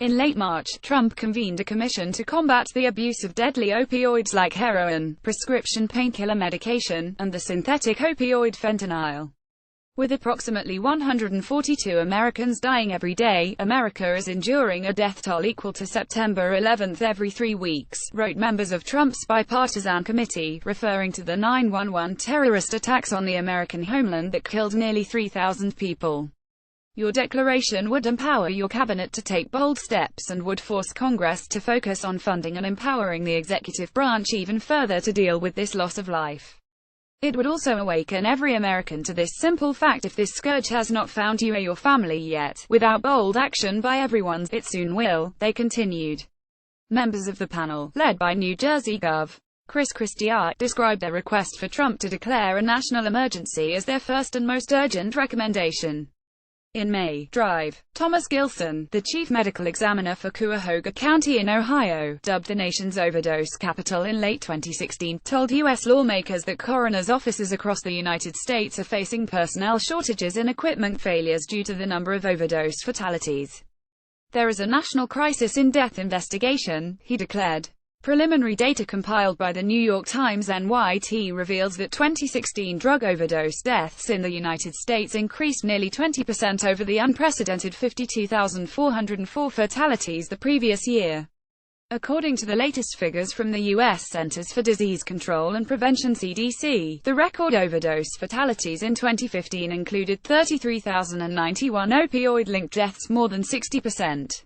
In late March, Trump convened a commission to combat the abuse of deadly opioids like heroin, prescription painkiller medication, and the synthetic opioid fentanyl. With approximately 142 Americans dying every day, America is enduring a death toll equal to September 11 every 3 weeks, wrote members of Trump's bipartisan committee, referring to the 9/11 terrorist attacks on the American homeland that killed nearly 3,000 people. Your declaration would empower your cabinet to take bold steps and would force Congress to focus on funding and empowering the executive branch even further to deal with this loss of life. It would also awaken every American to this simple fact: if this scourge has not found you or your family yet, without bold action by everyone, it soon will, they continued. Members of the panel, led by New Jersey Gov. Chris Christie, described their request for Trump to declare a national emergency as their first and most urgent recommendation. In May, Drive. Thomas Gilson, the chief medical examiner for Cuyahoga County in Ohio, dubbed the nation's overdose capital in late 2016, told U.S. lawmakers that coroner's offices across the United States are facing personnel shortages and equipment failures due to the number of overdose fatalities. There is a national crisis in death investigation, he declared. Preliminary data compiled by the New York Times NYT reveals that 2016 drug overdose deaths in the United States increased nearly 20% over the unprecedented 52,404 fatalities the previous year. According to the latest figures from the U.S. Centers for Disease Control and Prevention (CDC), the record overdose fatalities in 2015 included 33,091 opioid-linked deaths, more than 60%.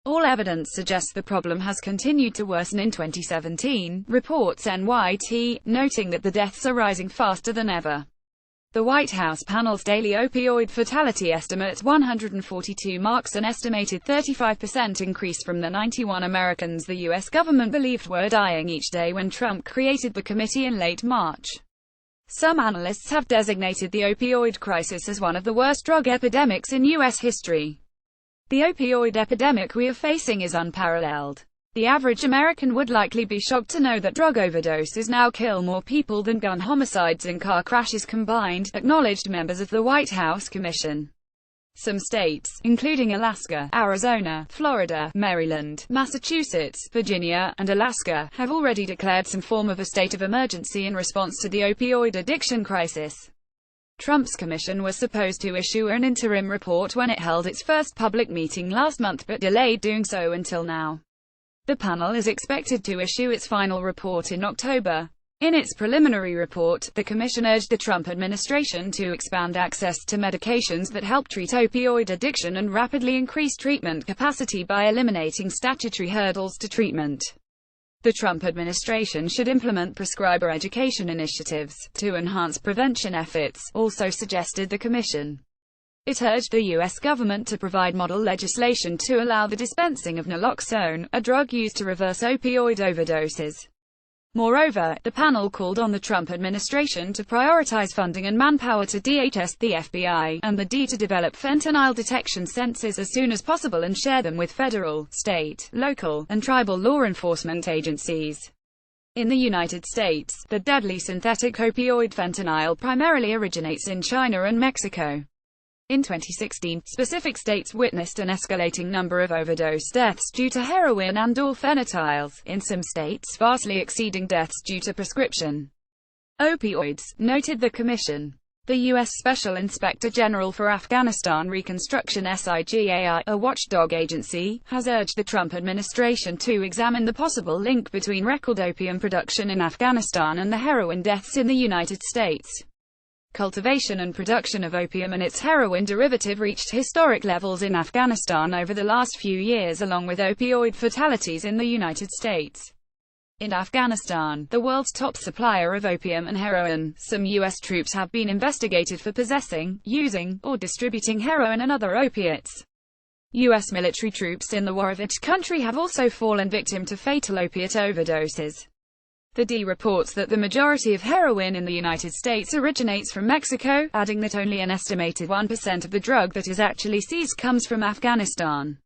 All evidence suggests the problem has continued to worsen in 2017, reports NYT, noting that the deaths are rising faster than ever. The White House panel's daily opioid fatality estimate, 142, marks an estimated 35% increase from the 91 Americans the U.S. government believed were dying each day when Trump created the committee in late March. Some analysts have designated the opioid crisis as one of the worst drug epidemics in U.S. history. The opioid epidemic we are facing is unparalleled. The average American would likely be shocked to know that drug overdoses now kill more people than gun homicides and car crashes combined, acknowledged members of the White House Commission. Some states, including Alaska, Arizona, Florida, Maryland, Massachusetts, Virginia, and Alaska, have already declared some form of a state of emergency in response to the opioid addiction crisis. Trump's commission was supposed to issue an interim report when it held its first public meeting last month, but delayed doing so until now. The panel is expected to issue its final report in October. In its preliminary report, the commission urged the Trump administration to expand access to medications that help treat opioid addiction and rapidly increase treatment capacity by eliminating statutory hurdles to treatment. The Trump administration should implement prescriber education initiatives to enhance prevention efforts, also suggested the commission. It urged the U.S. government to provide model legislation to allow the dispensing of naloxone, a drug used to reverse opioid overdoses. Moreover, the panel called on the Trump administration to prioritize funding and manpower to DHS, the FBI, and the D to develop fentanyl detection sensors as soon as possible and share them with federal, state, local, and tribal law enforcement agencies. In the United States, the deadly synthetic opioid fentanyl primarily originates in China and Mexico. In 2016, specific states witnessed an escalating number of overdose deaths due to heroin and/or phenyls, in some states vastly exceeding deaths due to prescription opioids, noted the commission. The U.S. Special Inspector General for Afghanistan Reconstruction (SIGAI), a watchdog agency, has urged the Trump administration to examine the possible link between record opium production in Afghanistan and the heroin deaths in the United States. Cultivation and production of opium and its heroin derivative reached historic levels in Afghanistan over the last few years, along with opioid fatalities in the United States. In Afghanistan, the world's top supplier of opium and heroin, some U.S. troops have been investigated for possessing, using, or distributing heroin and other opiates. U.S. military troops in the war-ravaged country have also fallen victim to fatal opiate overdoses. The D reports that the majority of heroin in the United States originates from Mexico, adding that only an estimated 1% of the drug that is actually seized comes from Afghanistan.